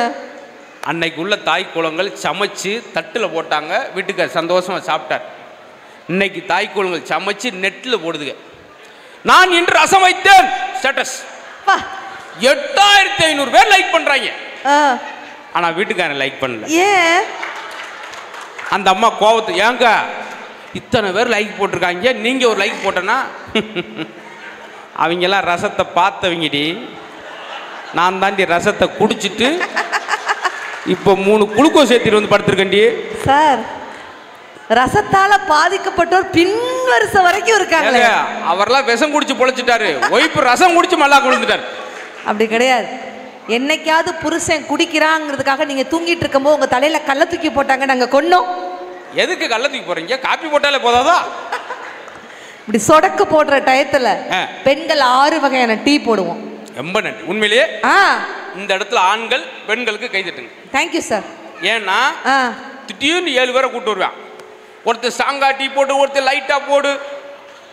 அன்னைக்கு உள்ள தாய் குளங்கள் சமைச்சு தட்டில் போட்டாங்க, வீட்டுக்கு சந்தோஷமாக சாப்பிட்டார். இன்னைக்கு தாய் குளங்கள் சமைச்சு நெட்டில் போடுதுங்க. நான் இன்று ரசம் வைத்தேன் ஸ்டேட்டஸ். 8500 பேர் லைக் பண்றாங்க. ஆனா வீட்டுக்காரன் லைக் பண்ணல. ஏன்? அந்த அம்மா கோவத்து, ஏங்க இத்தனை பேர் லைக் போட்டிருக்காங்க, நீங்க ஒரு லைக் போட்டனா? அவங்க எல்லாம் ரசத்தை பார்த்தவங்கடி, நான் தாண்டி ரசத்தை குடிச்சிட்டு இப்போ 3 குளுக்கோஸ் ஏற்றிட்டு வந்து படுத்திருக்கேன்டி. சார், ரசத்தால பாதிக்கப்பட்டோர் பின்வரிசை வரைக்கும் இருக்காங்க. அவரெல்லாம் விஷம் குடிச்சு பொழைச்சிட்டாரு, ஒய்ஃபு ரசம் குடிச்சு மல்லா குளிந்துட்டாரு. அப்படி கிடையாது. என்னைக்காவது புருஷன் குடிக்கிறாங்கிறதுக்காக நீங்க தூங்கிட்டு இருக்கும்போது உங்க தலையில கள்ள தூக்கி போட்டாங்க, நாங்க கொன்னோம். எதுக்கு கள்ள தூக்கி போறீங்க? காப்பி போட்டாலே போதாதா? இப்படி சொடக்கு போடுற டயத்துல பெண்கள் 6 வகையான டீ போடுவோம். ரொம்ப நன்றி. உண்மையிலேயே இந்த இடத்துல ஆண்கள் பெண்களுக்கு கை தட்டுங்க. Thank you sir. ஏன்னா திடீர்னு 7 பேரை கூட்டு வருவான். ஒருத்தர் ஸ்ட்ராங்கா டீ போடு, ஒருத்தர் லைட்டா போடு,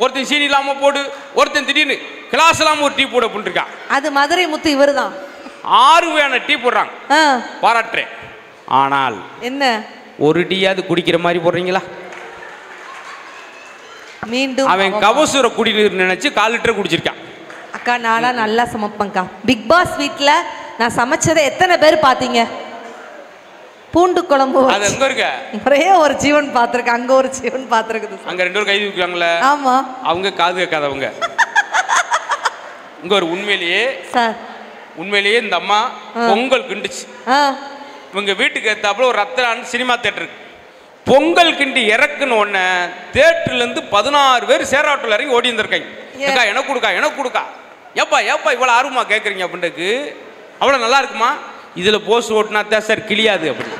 ஒருத்தன் சீனி இல்லாம போடு, ஒருத்தன் திடீர்னு கிளாஸ் இல்லாம ஒரு டீ போட பண்ணிருக்கான். அது மதுரை முத்து இவர் தான். 6 வகையான டீ போடுறாங்க, பாராட்டுறேன். ஆனால் என்ன, ஒரு டீயாவது குடிக்கிற மாதிரி போடுறீங்களா? மீண்டும் அவன் கபசுர குடிநீர் நினைச்சு 1/4 லிட்டர் குடிச்சிருக்கான். அக்கா, நானா நல்லா சமைப்பேன்க்கா. பிக் பாஸ் வீட்ல நான் சமைச்சதை எத்தனை பேர் பாத்தீங்க? பூண்டு குழம்பு. அது எங்க இருக்க? ஒரே ஒரு ஜீவன் பாத்திருக்கேன், அங்க ஒரு ஜீவன் பாத்திருக்குது. அங்க 2 பேர் கை தூக்குறாங்களே. ஆமா, அவங்க காது கேட்காதவங்க. இங்க ஒரு சார் உண்மையிலேயே இந்த அம்மா பொங்கல் கிண்டுச்சு. இவங்க வீட்டுக்கு ஏத்தாப்புல ஒரு ரத்னான்னு சினிமா தேட்டர் இருக்கு. பொங்கல் கிண்டி இறக்குன்னு உடனே தேட்டர்லேருந்து 16 பேர் சேராட்டில் இறங்கி ஓடி வந்திருக்காங்க. ஏக்கா எனக்கு கொடுக்கா எனக்கு கொடுக்கா, ஏப்பா ஏப்பா இவ்வளோ ஆர்வமா கேட்குறீங்க அப்படின்ட்டு. அவ்வளோ நல்லா இருக்குமா, இதில் போஸ்ட் ஓட்டினா சார் கிளியாது அப்படின்னு.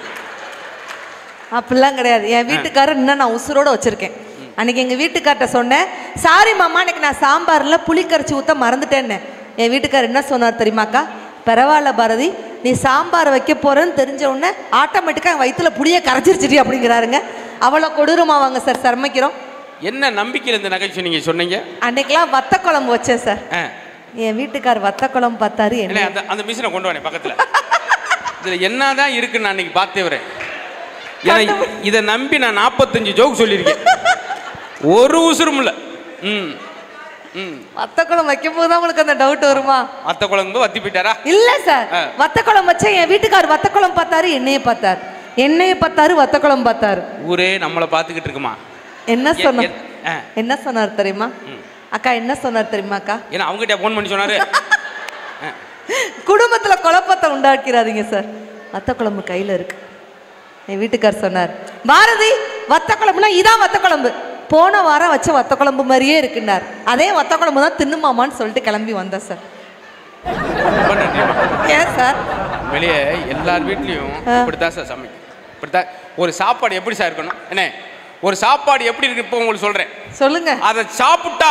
அப்படிலாம் கிடையாது. என் வீட்டுக்காரர் இன்னும் நான் உசுரோட வச்சிருக்கேன். அன்னைக்கு எங்கள் வீட்டுக்கார்ட்ட சொன்னேன், சாரி மாமா எனக்கு நான் சாம்பாரில் புளி கரைச்சி ஊற்ற மறந்துட்டேன்னு. என் வீட்டுக்காரர் என்ன சொன்னார் தெரியுமாக்கா, பரவாயில்ல பாரதி, நீ சாம்பார் வைக்க போறேன்னு தெரிஞ்ச உடனே ஆட்டோமேட்டிக்காக வயிற்றுல புளியை கரைச்சிருச்சிட்டி அப்படிங்கிறாருங்க. அவ்வளோ கொடூரமாவாங்க சார் சமைக்கிறோம். என்ன நம்பிக்கையில் இந்த நகைச்சுவை நீங்க சொன்னீங்க? அன்னைக்கெல்லாம் வத்த குழம்பு வச்சேன் சார். என் வீட்டுக்கார் வத்த குழம்பு பார்த்தாரு. என்ன அந்த மிஷினை கொண்டு வரேன் பக்கத்தில். இதில் என்னதான் இருக்குன்னு நான் அன்னைக்கு பார்த்தே வரேன். ஏன்னா இதை நம்பி நான் 45 ஜோக் சொல்லியிருக்கேன், ஒரு உசுரும் இல்லை. வத்த குழம்பு வைக்கும் போது தான் உங்களுக்கு அந்த டவுட் வருமா? வத்த குழம்பு வத்தி போயிட்டாரா? இல்ல சார், வத்த குழம்பு வச்சா என் வீட்டுக்கார் வத்த குழம்பு பார்த்தாரு, என்னைய பார்த்தாரு, என்னைய பார்த்தாரு, வத்த குழம்பு பார்த்தாரு. ஊரே நம்மளை பார்த்துக்கிட்டு இருக்குமா? என்ன சொன்னார் தெரியுமா அக்கா? என்ன சொன்னார் தெரியுமா அக்கா? ஏன்னா அவங்ககிட்ட ஃபோன் பண்ணி சொன்னாரு, குடும்பத்துல குழப்பத்தை உண்டாக்கிறாதீங்க சார், வத்த குழம்பு கையில இருக்கு. என் வீட்டுக்கார் சொன்னார், பாரதி வத்த குழம்புனா இதான் வத்த குழம்பு, போன வாரம் வச்ச வத்த குழம்பு மாதிரியே இருக்குன்னார். அதே வத்த குழம்பு தான் தின்னுமாமான்னு சொல்லிட்டு கிளம்பி வந்தேன் சார். ஏன் சார்? வெளியே எல்லார் வீட்லையும் இப்படித்தான் சார் சமைக்கும். இப்படித்தான் ஒரு சாப்பாடு எப்படி சார் இருக்கணும்? என்ன ஒரு சாப்பாடு எப்படி இருக்கு இப்போ உங்களுக்கு சொல்றேன், சொல்லுங்க. அதை சாப்பிட்டா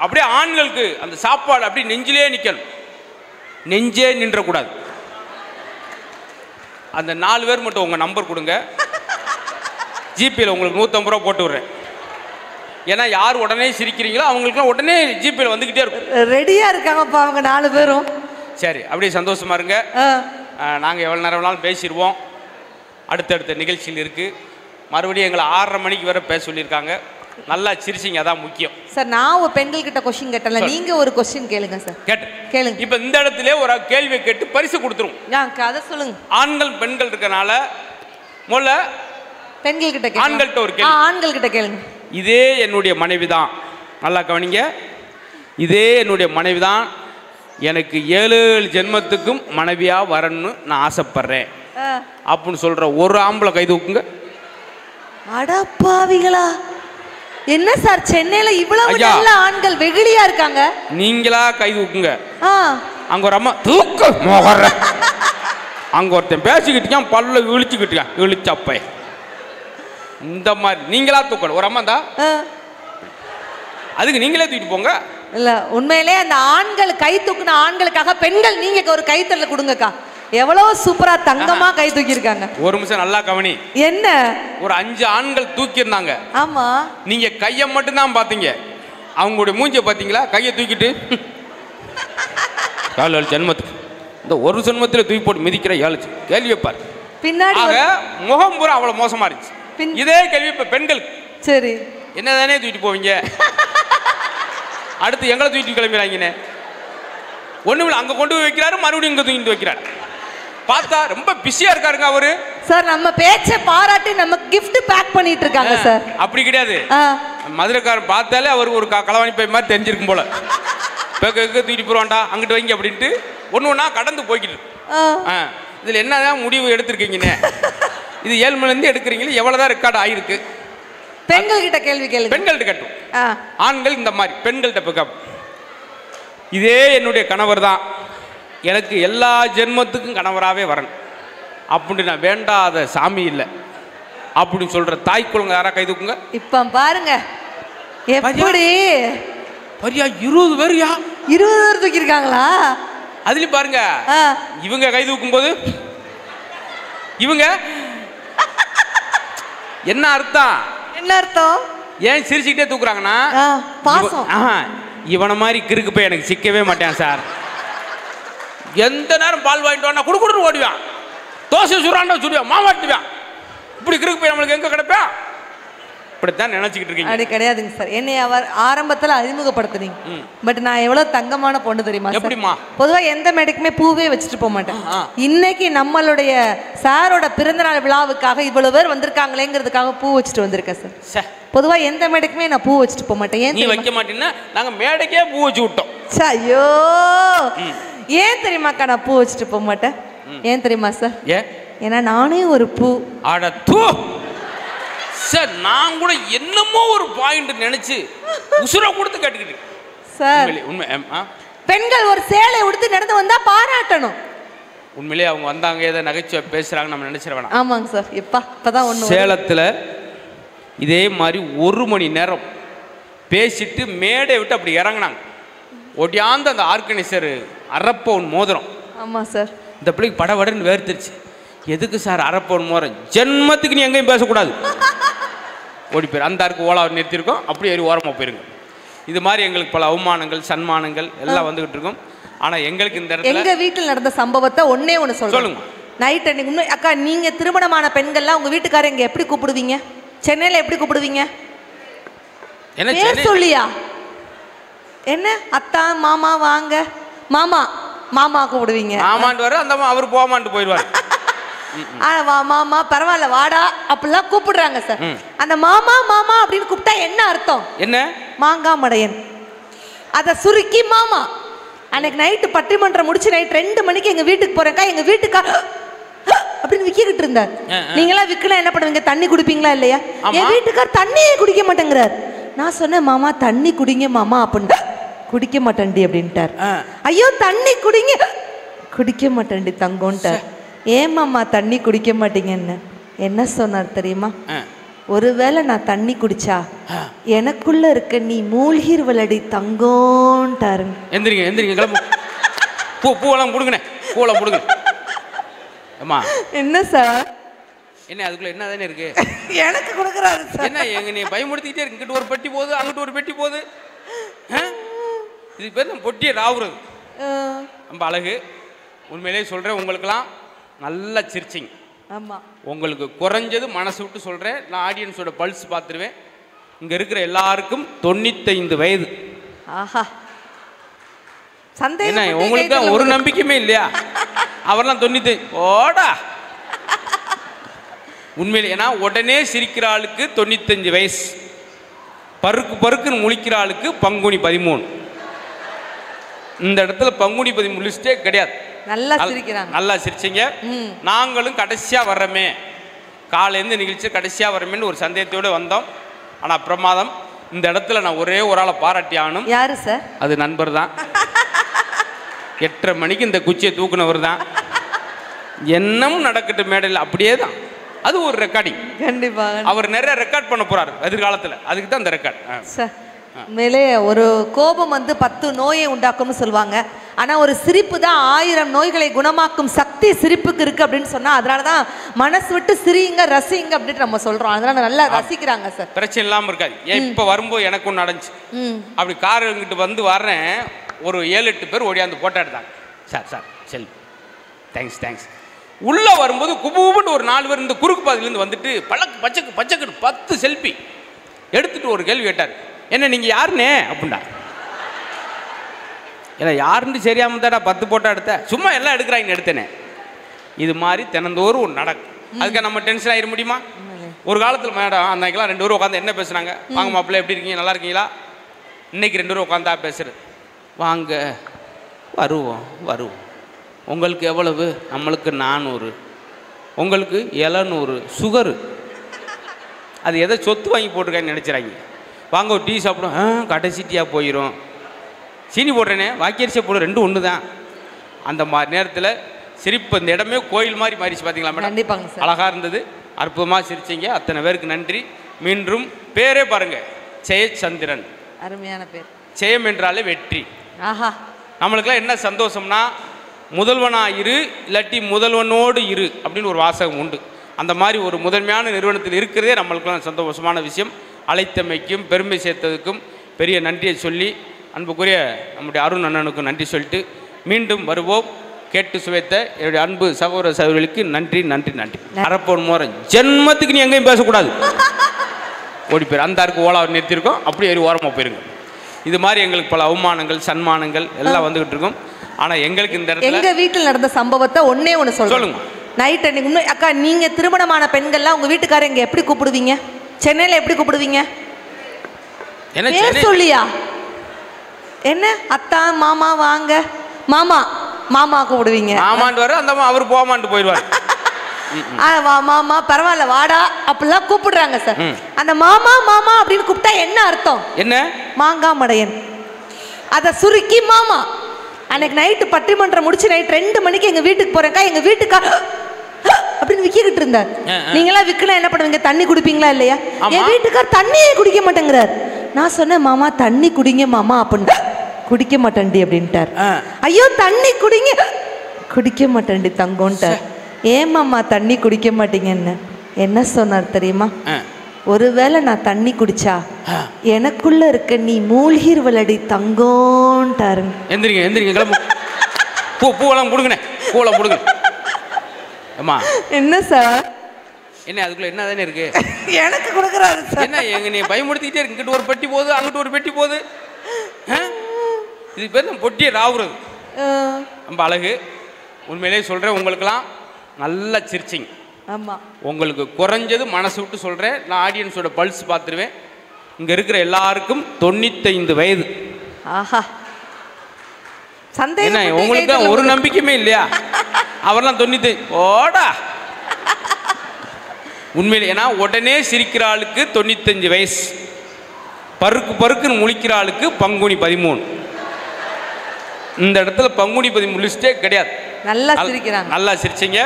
அப்படியே ஆண்களுக்கு அந்த சாப்பாடு அப்படியே நெஞ்சிலே நிற்கணும், நெஞ்சே நின்றக்கூடாது. அந்த 4 பேர் மட்டும் உங்கள் நம்பர் கொடுங்க, ஜிபேயில் உங்களுக்கு 150 ரூபா போட்டு விடுறேன். ஏன்னா யார் உடனே சிரிக்கிறீங்களோ அவங்களுக்குலாம் உடனே ஜிபேயில் வந்துக்கிட்டே இருக்கும். ரெடியாக இருக்காங்கப்பா அவங்க 4 பேரும். சரி, அப்படியே சந்தோஷமா இருங்க. நாங்கள் எவ்வளோ நேரம் வேணாலும் பேசிடுவோம். அடுத்தடுத்த நிகழ்ச்சியில் இருக்குது. மறுபடியும் எங்களை 6:30 மணிக்கு வரை பேச சொல்லியிருக்காங்க. நல்லா சிரிச்சிங்க, அதான் முக்கியம். சார் நான் ஒரு பெண்கள் கிட்ட கொஸ்டின் கேட்டல, நீங்க ஒரு கொஸ்டின் கேளுங்க சார். கேளுங்க. இப்போ இந்த இடத்துல ஒரு கேள்வியை கேட்டு பரிசு கொடுத்துரும். அதை சொல்லுங்க. ஆண்கள் பெண்கள் இருக்கனால முதல்ல பெண்கள் கிட்ட கேளுங்க, ஆண்கள்கிட்ட ஒரு கேள்வி. ஆண்கள் கிட்ட கேளுங்க. இதே என்னுடைய மனைவி தான், நல்லா கவனிங்க, இதே என்னுடைய மனைவி தான், எனக்கு 7 ஜென்மத்துக்கும் மனைவியா வரணும்னு நான் ஆசைப்படுறேன் அப்படின்னு சொல்ற ஒரு ஆம்பளை கை தூக்குங்க. அடப்பாவிகளா, என்ன சார் சென்னையில இவ்வளவு நல்ல ஆண்கள் வெகுளியா இருக்காங்க? நீங்களா கை தூக்குங்க. அங்க ஒரு அம்மா தூக்கு மோகற, அங்க ஒருத்தன் பேசிக்கிட்டு பல்ல இழிச்சுக்கிட்டு இழிச்சப்ப, இந்த மாதிரி நீங்களா தூக்கணும். ஒரு அம்மா தான், அதுக்கு நீங்களே தூக்கிட்டு போங்க. இல்ல உண்மையிலே அந்த ஆண்கள் கை தூக்குன ஆண்களுக்காக பெண்கள் நீங்க ஒரு கைத்தறல கொடுங்கக்கா. எவ்வளவு சூப்பரா தங்கமா கை தூக்கி இருக்காங்க. ஒரு நிமிஷம் நல்லா கவனி. என்ன? ஒரு 5 ஆண்கள் தூக்கி இருந்தாங்க. ஆமா, நீங்க கையை மட்டும் தான் பாத்தீங்க, அவங்களுடைய மூஞ்சியை பாத்தீங்களா? கையை தூக்கிட்டு 7 ஜென்மத்துக்கு இந்த ஒரு ஜென்மத்தில் தூக்கி போட்டு மிதிக்கிற 7 கேள்வி வைப்பார். பின்னாடி முகம் பூரா அவ்வளவு மோசமா இருந்துச்சு. இதே கேள்வி இப்ப பெண்களுக்கு. சரி, என்னதானே தூக்கிட்டு போவீங்க, அடுத்து எங்களை தூக்கிட்டு கிளம்பிடுறாங்கன்னு ஒண்ணுமில்ல, அங்க கொண்டு போய் வைக்கிறாரு, மறுபடியும் இங்க தூக்கிட்டு வைக்கிறாரு. பார்த்தா ரொம்ப பிஸியா இருக்காருங்க அவரு. சார் நம்ம பேச்சை பாராட்டி நம்ம கிஃப்ட் பேக் பண்ணிட்டு இருக்காங்க சார். அப்படி கிடையாது, மதுரைக்காரன் பார்த்தாலே அவர் ஒரு களவாணி பை மாதிரி தெரிஞ்சிருக்கும் போல. தூக்கிட்டு போறான்டா அங்கிட்டு வைங்க அப்படின்ட்டு ஒண்ணு ஒண்ணா கடந்து போய்கிட்டு. இதுல என்னதான் முடிவு எடுத்திருக்கீங்கன்னு, இது 7 மணிலேருந்து எடுக்கிறீங்களே, எவ்வளவுதான் ரெக்கார்டு ஆயிருக்கு? பெண்கள் கிட்ட கேள்வி கேள்வி, பெண்கள்கிட்ட கேட்டும். ஆண்கள் இந்த மாதிரி பெண்கள்கிட்ட பிக்கப். இதே என்னுடைய கணவர் தான், எனக்கு எல்லா ஜென்மத்துக்கும் கணவராகவே வரணும் அப்படின்னு நான் வேண்டாத சாமி இல்லை அப்படின்னு சொல்ற தாய் குழந்தை யாரா கை தூக்குங்க. இப்ப பாருங்க எப்படி பரியா 20 பேர்யா, 20 பேர் தூக்கி இருக்காங்களா? அதுலயும் பாருங்க, இவங்க கை தூக்கும் போது இவங்க என்ன அர்த்தம்? என்ன அர்த்தம்? ஏன் சிரிச்சுக்கிட்டே தூக்குறாங்கன்னா பாசம். இவனை மாதிரி கிறுக்கு போய் எனக்கு சிக்கவே மாட்டேன் சார். எந்த நேரம் பால் வாங்கிட்டு வாங்க குடுக்குடுன்னு ஓடுவான், தோசை சுடுறான்டா சுடுவான், மாவாட்டுவான். இப்படி கிறுக்கு போய் நம்மளுக்கு எங்க கிடைப்பா? இப்படித்தான் நினைச்சுக்கிட்டு இருக்கீங்க. அப்படி கிடையாதுங்க சார். என்னை அவர் ஆரம்பத்தில் அறிமுகப்படுத்துனீங்க, பட் நான் எவ்வளவு தங்கமான பொண்ணு தெரியுமா? எப்படிமா? பொதுவாக எந்த மேடைக்குமே பூவே வச்சுட்டு போக மாட்டேன். இன்னைக்கு நம்மளுடைய சாரோட பிறந்தநாள் விழாவுக்காக இவ்வளவு பேர் வந்திருக்காங்களேங்கிறதுக்காக பூ வச்சுட்டு வந்திருக்கேன் சார். பொதுவாக எந்த மேடைக்குமே நான் பூ வச்சுட்டு போக மாட்டேன். ஏன் நீ வைக்க மாட்டேன்னா நாங்கள் மேடைக்கே பூ வச்சு விட்டோம். ஐயோ ஏன் தெரியுமாக்கா நான் பூ வச்சுட்டு போக மாட்டேன்? ஏன் தெரியுமா சார்? ஏன்னா நானே ஒரு பூ. அட தூ சார், நான் கூட என்னமோ ஒரு பாயிண்ட் நினைச்சு உசுர கொடுத்து கேட்டுக்கிட்டு சார். உண்மை பெண்கள் ஒரு சேலை உடுத்து நடந்து வந்தா பாராட்டணும். உண்மையிலேயே அவங்க வந்தாங்க ஏதோ நகைச்சுவை பேசுறாங்க நம்ம நினைச்சிட வேணாம். ஆமாங்க சார். இப்பதான் ஒண்ணு சேலத்துல இதே மாதிரி 1 மணி நேரம் பேசிட்டு மேடை விட்டு அப்படி இறங்கினாங்க. ஒடியாந்து அந்த ஆர்கனைசர் அரப்பவுன் மோதிரம். ஆமா சார். இந்த பிள்ளைக்கு படவடன்னு வேர்த்துருச்சு. எதுக்கு சார் அரப்பவுன் மோதிரம்? ஜென்மத்துக்கு நீ எங்கேயும் பேசக்கூடாது. ஓடி போயிரு. அந்த அருக்கு ஓலா நிறுத்திருக்கோம், அப்படி ஏறி ஓரமாக போயிருங்க. இது மாதிரி எங்களுக்கு பல அவமானங்கள் சன்மானங்கள் எல்லாம் வந்துகிட்டு இருக்கும். ஆனால் எங்களுக்கு இந்த இடத்துல எங்கள் வீட்டில் நடந்த சம்பவத்தை ஒன்றே ஒன்று சொல்லுங்க. நைட் அன்னைக்கு இன்னும் அக்கா, நீங்கள் திருமணமான பெண்கள்லாம் உங்கள் வீட்டுக்காரர் இங்கே எப்படி கூப்பிடுவீங்க? சென்னையில் எப்படி கூப்பிடுவீங்க? என்ன பேர் சொல்லியா? என்ன அத்தா மாமா வாங்க மாமா மாமா கூப்பிடுவீங்க. மாமாண்டு வர அந்த அவர் போமாண்டு போயிடுவார். மாமா பரவாயில்ல வாடா அப்படிலாம் கூப்பிடுறாங்க சார். அந்த மாமா மாமா அப்படின்னு கூப்பிட்டா என்ன அர்த்தம்? என்ன? மாங்காமடையன். அதை சுருக்கி மாமா. அன்னைக்கு நைட்டு பட்டிமன்றம் முடிச்சு நைட் 2 மணிக்கு எங்க வீட்டுக்கு போறேன்க்கா. எங்க வீட்டுக்கா அப்படின்னு விக்கிட்டு இருந்தார். நீங்களாம் விற்கலாம் என்ன பண்ணுவீங்க? தண்ணி குடிப்பீங்களா இல்லையா? என் வீட்டுக்கார் தண்ணியே குடிக்க மாட்டேங்கிறார். நான் சொன்னேன் மாமா தண்ணி குடிங்க மாமா அப்படின்னு. குடிக்க மாட்டேன்டி அப்படின்ட்டார். ஐயோ தண்ணி குடிங்க. குடிக்க மாட்டேன்டி தங்கோன்ட்டார். ஏன் மாமா தண்ணி குடிக்க மாட்டீங்கன்னு என்ன சொன்னார் தெரியுமா? ஒருவேளை நான் தண்ணி குடிச்சா எனக்குள்ள இருக்க நீ மூழ்கிருவலடி தங்கோன்ட்டாரு. எந்திரிங்க எந்திரிங்க கிளம்பு. பூவெல்லாம் கொடுங்கண்ணே, பூவெல்லாம் கொடுங்க. அம்மா என்ன சார்? என்ன அதுக்குள்ள என்ன தானே இருக்கு? எனக்கு கொடுக்குறாரு சார். என்ன எங்க நீ பயமுடுத்திக்கிட்டே இருக்கு. இங்கிட்ட ஒரு பெட்டி போகுது, அங்கிட்ட ஒரு பெட்டி போகுது. இது பேர் தான் பொட்டியை ராவுறது. ரொம்ப அழகு. உண்மையிலே சொல்றேன், உங்களுக்கெல்லாம் நல்லா சிரிச்சிங்க. ஆமாம். உங்களுக்கு குறைஞ்சது மனசு விட்டு சொல்கிறேன், நான் ஆடியன்ஸோட பல்ஸ் பார்த்துருவேன். இங்கே இருக்கிற எல்லாருக்கும் 95 வயது. ஆஹா, சந்தேகம். என்ன உங்களுக்கு தான் ஒரு நம்பிக்கையுமே இல்லையா? அவரெல்லாம் 95 ஓடா. உண்மையிலே ஏன்னா உடனே சிரிக்கிற ஆளுக்கு 95 வயசு, பருக்கு பருக்குன்னு முழிக்கிற ஆளுக்கு பங்குனி 13. இந்த இடத்துல பங்குனி 13 லிஸ்டே கிடையாது. நல்லா சிரிக்கிறாங்க. நல்லா சிரிச்சிங்க. நாங்களும் கடைசியா வர்றமே, காலையிலேருந்து நிகழ்ச்சி கடைசியா வர்றமேன்னு ஒரு சந்தேகத்தோடு வந்தோம். ஆனால் பிரமாதம். இந்த இடத்துல நான் ஒரே ஒரு ஆளை பாராட்டி ஆகணும். யாரு சார்? அது நண்பர் தான். 8:30 மணிக்கு இந்த குச்சியை தூக்குனவர் தான். என்னமும் நடக்கட்டும் மேடையில் அப்படியே தான். அது ஒரு ரெக்கார்டிங். கண்டிப்பாக அவர் நிறைய ரெக்கார்ட் பண்ண போறாரு எதிர்காலத்தில். அதுக்கு தான் இந்த ரெக்கார்ட் சார். மேலே ஒரு கோபம் வந்து 10 நோயை உண்டாக்கும்னு சொல்லுவாங்க. ஆனால் ஒரு சிரிப்பு தான் 1000 நோய்களை குணமாக்கும் சக்தி சிரிப்புக்கு இருக்கு அப்படின்னு சொன்னா, அதனால தான் மனசு விட்டு சிரிங்க ரசிங்க அப்படின்னு நம்ம சொல்றோம். அதனால நல்லா ரசிக்கிறாங்க சார். பிரச்சனை இல்லாமல் இருக்காது. இப்போ வரும்போது எனக்கு ஒன்று நடந்துச்சு. அப்படி கார் எங்கிட்ட வந்து வர்றேன், ஒரு 7-8 பேர் ஓடியாந்து போட்டோ எடுத்தாங்க. சார் சார் செல்வி தேங்க்ஸ் தேங்க்ஸ். உள்ளே வரும்போது குபுன்னு ஒரு 4 பேர் இந்த குறுக்கு பாதையிலேருந்து வந்துட்டு பச்சைக்கு 10 செல்ஃபி எடுத்துட்டு ஒரு கேள்வி கேட்டார். என்ன நீங்கள் யாருண்ணே அப்படின்னா? ஏன்னா யாருன்னு சரியாமல் தாடா 10 போட்டோ எடுத்தேன், சும்மா எல்லாம் எடுக்கிறாங்கன்னு எடுத்தேனே. இது மாதிரி தினந்தோறும் ஒரு நடக்கும். அதுக்கு நம்ம டென்ஷன் ஆகிட முடியுமா? ஒரு காலத்தில் மேடம் அன்னைக்கெல்லாம் 2 பேரும் உட்காந்து என்ன பேசுனாங்க? வாங்க மாப்பிள்ளை எப்படி இருக்கீங்க, நல்லா இருக்கீங்களா? இன்னைக்கு 2 பேரும் உட்காந்தா பேசுறது. வாங்க வருவோம் வருவோம். உங்களுக்கு எவ்வளவு? நம்மளுக்கு 400, உங்களுக்கு 700 சுகரு. அது எதை சொத்து வாங்கி போட்டிருக்காங்கன்னு நினச்சிறாங்க. வாங்க ஒரு டீ சாப்பிடும், கடைசி டீயாக போயிடும். சீனி போடுறேனே, வாக்கியரிசியை போடு, 2 ஒன்று தான். அந்த மாதிரி நேரத்தில் சிரிப்பு இந்த இடமே கோயில் மாதிரி மாறிச்சு. பார்த்தீங்களா மேடம்? கண்டிப்பாங்க சார். அழகாக இருந்தது, அற்புதமாக சிரிச்சிங்க. அத்தனை பேருக்கு நன்றி. மீண்டும் பேரே பாருங்க, ஜெயச்சந்திரன். அருமையான பேர். ஜெயம் என்றாலே வெற்றி. ஆஹா, நம்மளுக்கெல்லாம் என்ன சந்தோஷம்னா, முதல்வனா இரு இல்லாட்டி முதல்வனோடு இரு அப்படின்னு ஒரு வாசகம் உண்டு. அந்த மாதிரி ஒரு முதன்மையான நிறுவனத்தில் இருக்கிறதே நம்மளுக்கெல்லாம் சந்தோஷமான விஷயம். அழைத்தமைக்கும் பெருமை சேர்த்ததுக்கும் பெரிய நன்றியை சொல்லி, அன்புக்குரிய நம்முடைய அருண் அண்ணனுக்கும் நன்றி சொல்லிட்டு மீண்டும் வருவோம். கேட்டு சுவைத்த என்னுடைய அன்பு சகோதர சகோதரிகளுக்கு நன்றி நன்றி நன்றி. அரப்போன் மோர ஜென்மத்துக்கு நீ எங்கேயும் பேசக்கூடாது. ஓடி போயிரு. அந்த அருக்கு ஓலா நிறுத்திருக்கோம், அப்படி ஏறி ஓரமாக போயிருங்க. இது மாதிரி எங்களுக்கு பல அவமானங்கள் சன்மானங்கள் எல்லாம் வந்துகிட்டு இருக்கும். ஆனால் எங்களுக்கு இந்த இடத்துல எங்கள் வீட்டில் நடந்த சம்பவத்தை ஒன்றே ஒன்று சொல்லுங்க. நைட் அன்னைக்கு இன்னும் அக்கா, நீங்கள் திருமணமான பெண்கள்லாம் உங்கள் வீட்டுக்காரர் இங்கே எப்படி கூப்பிடுவீங்க? சென்னையில் எப்படி கூப்பிடுவீங்க? என்ன பேர் சொல்லியா? என்ன அத்தா மாமா வாங்க மாமா மாமா கூப்பிடுவீங்க. மாமான்ட்டு வர அந்த அவர் போமான்ட்டு போயிடுவார். வா மாமா பரவாயில்ல வாடா அப்படிலாம் கூப்பிடுறாங்க சார். அந்த மாமா மாமா அப்படின்னு கூப்பிட்டா என்ன அர்த்தம்? என்ன? மாங்காய் மடையன். அதை சுருக்கி மாமா. அன்னைக்கு நைட்டு பட்டிமன்றம் முடிச்சு நைட் 2 மணிக்கு எங்க வீட்டுக்கு போறேன்க்கா. எங்க வீட்டுக்கா அப்படின்னு விக்கிட்டு இருந்தார். நீங்களாம் விற்கலாம் என்ன பண்ணுவீங்க? தண்ணி குடிப்பீங்களா இல்லையா? என் வீட்டுக்கார் தண்ணியே குடிக்க மாட்டேங்கிறார். நான் சொன்னேன் மாமா தண்ணி குடிங்க மாமா அப்படின்னு. குடிக்க மாட்டேன்டி அப்படின்ட்டார். ஐயோ தண்ணி குடிங்க. குடிக்க மாட்டேன்டி தங்கோன்ட்டார். ஏன் மாமா தண்ணி குடிக்க மாட்டீங்கன்னு என்ன சொன்னார் தெரியுமா? ஒருவேளை நான் தண்ணி குடிச்சா எனக்குள்ள இருக்க நீ மூழ்கிருவலடி தங்கோன்ட்டாரு. எந்திரிங்க எந்திரிங்க கிளம்பு. பூவெல்லாம் கொடுங்கண்ணே, பூவெல்லாம் கொடுங்க. அம்மா என்ன சார்? என்ன அதுக்குள்ள என்ன தானே இருக்கு? எனக்கு கொடுக்குறாரு சார். என்ன எங்க நீ பயமுடுத்திக்கிட்டே இருக்கு. இங்கிட்டு ஒரு பெட்டி போகுது, அங்கிட்டு ஒரு பெட்டி போகுது. இது பேர் நம்ம பொட்டியை ராவுறது. ரொம்ப அழகு. உண்மையிலே சொல்கிறேன், உங்களுக்கெல்லாம் நல்லா சிரிச்சிங்க. ஆமாம், உங்களுக்கு குறைஞ்சது மனசு விட்டு சொல்கிறேன். நான் ஆடியன்ஸோட பல்ஸ் பார்த்துருவேன். இங்கே இருக்கிற எல்லாருக்கும் 95 வயது. ஆஹா, என்ன உங்களுக்கு ஒரு நம்பிக்கையுமே இல்லையா? அவரெல்லாம் 90 ஓடா உண்மையிலே. ஏன்னா உடனே சிரிக்கிற ஆளுக்கு 95 வயசு, பருக்கு பருக்குன்னு முழிக்கிற ஆளுக்கு பங்குனி 13. இந்த இடத்துல பங்குனி 13 லிஸ்டே கிடையாது. நல்லா சிரிக்கிறாங்க, நல்லா சிரிச்சிங்க.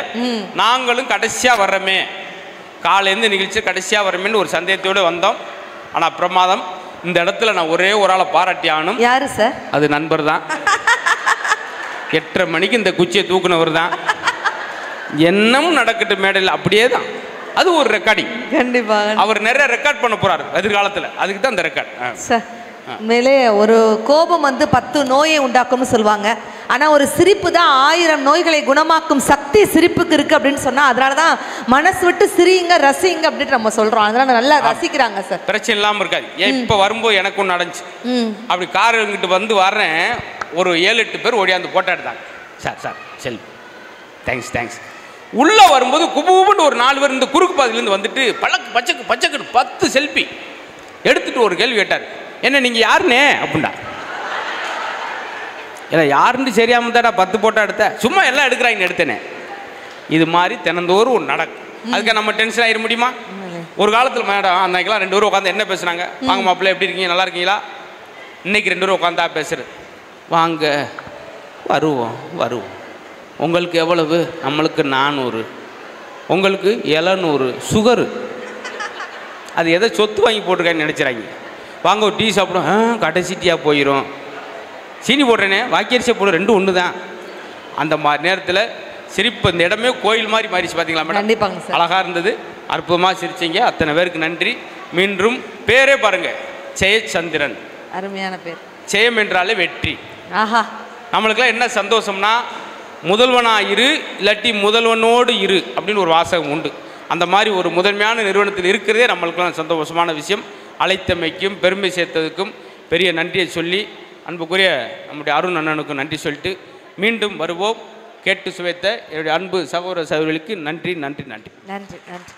நாங்களும் கடைசியாக வர்றோமே, காலையிலேருந்து நிகழ்ச்சி கடைசியாக வர்றோமேன்னு ஒரு சந்தேகத்தோடு வந்தோம். ஆனால் பிரமாதம். இந்த இடத்துல நான் ஒரே ஒரு ஆளை பாராட்டி ஆகணும். யாரு சார்? அது நண்பர் தான். 8:30 மணிக்கு இந்த குச்சியை தூக்குனவர் தான். என்னமும் நடக்கட்டும் மேடையில் அப்படியே தான். அது ஒரு ரெக்கார்டிங். கண்டிப்பாக அவர் நிறைய ரெக்கார்ட் பண்ண போறாரு எதிர்காலத்தில். அதுக்கு தான் இந்த ரெக்கார்ட் சார். மேலே ஒரு கோபம் வந்து 10 நோயை உண்டாக்கும்னு சொல்லுவாங்க. ஆனால் ஒரு சிரிப்பு தான் 1000 நோய்களை குணமாக்கும் சக்தி சிரிப்புக்கு இருக்கு அப்படின்னு சொன்னா, அதனால தான் மனசு விட்டு சிரிங்க ரசிங்க அப்படின்னு நம்ம சொல்றோம். அதனால நல்லா ரசிக்கிறாங்க சார். பிரச்சனை இல்லாமல் இருக்காது. இப்போ வரும்போது எனக்கு ஒன்று நடந்துச்சு. அப்படி கார் இங்கிட்டு வந்து வர்றேன், ஒரு 7-8 பேர் ஓடியாந்து போட்டோ எடுத்தாங்க. சார் சார் செல்வி தேங்க்ஸ் தேங்க்ஸ். உள்ளே வரும்போது குபுன்னு ஒரு 4 பேர் இந்த குறுக்கு பாதையிலேருந்து வந்துட்டு பச்சைக்கு 10 செல்ஃபி எடுத்துட்டு ஒரு கேள்வி கேட்டார். என்ன நீங்கள் யாருன்னே அப்படின்னா, இல்லை யாருன்னு சரியாமல் தாடா 10 போட்டோ எடுத்த, சும்மா எல்லாம் எடுக்கிறாங்கன்னு எடுத்தேனே. இது மாதிரி தினந்தோறும் ஒரு நடக்கும். அதுக்கு நம்ம டென்ஷன் ஆகிட முடியுமா? ஒரு காலத்தில் மேடம் அன்னைக்கெல்லாம் 2 பேரும் உட்காந்து என்ன பேசுனாங்க? வாங்க மாப்பிள்ளை எப்படி இருக்கீங்க, நல்லா இருக்கீங்களா? இன்னைக்கு 2 பேரும் உட்காந்தா பேசுறது, வாங்க வருவோம் வருவோம். உங்களுக்கு எவ்வளவு? நம்மளுக்கு 400, உங்களுக்கு 700 சுகரு. அது எதை சொத்து வாங்கி போட்டிருக்கான்னு நினச்சிறாங்க. வாங்க ஒரு டீ சாப்பிடும், கடைசி டீயாக போயிடும். சீனி போடுறேனே, வாக்கியரிசியை போடு, 2 ஒன்று தான். அந்த மாதிரி நேரத்தில் சிரிப்பு இந்த இடமே கோயில் மாதிரி மாறிச்சு. பார்த்தீங்களா மேடம்? கண்டிப்பாங்க. அழகாக இருந்தது, அற்புதமாக சிரிச்சிங்க. அத்தனை பேருக்கு நன்றி. மீண்டும் பேரே பாருங்க, ஜெயச்சந்திரன். அருமையான பேர். ஜெயம் என்றாலே வெற்றி. ஆஹா, நம்மளுக்கெல்லாம் என்ன சந்தோஷம்னா, முதல்வனா இரு, இல்லாட்டி முதல்வனோடு இரு அப்படின்னு ஒரு வாசகம் உண்டு. அந்த மாதிரி ஒரு முதன்மையான நிறுவனத்தில் இருக்கிறதே நம்மளுக்கெல்லாம் சந்தோஷமான விஷயம். அழைத்தமைக்கும் பெருமை சேர்த்ததுக்கும் பெரிய நன்றியை சொல்லி, அன்புக்குரிய நம்முடைய அருண் அண்ணனுக்கும் நன்றி சொல்லிட்டு மீண்டும் வருவோம். கேட்டு சுவைத்த என்னுடைய அன்பு சகோதர சகோதரிகளுக்கு நன்றி நன்றி நன்றி நன்றி நன்றி.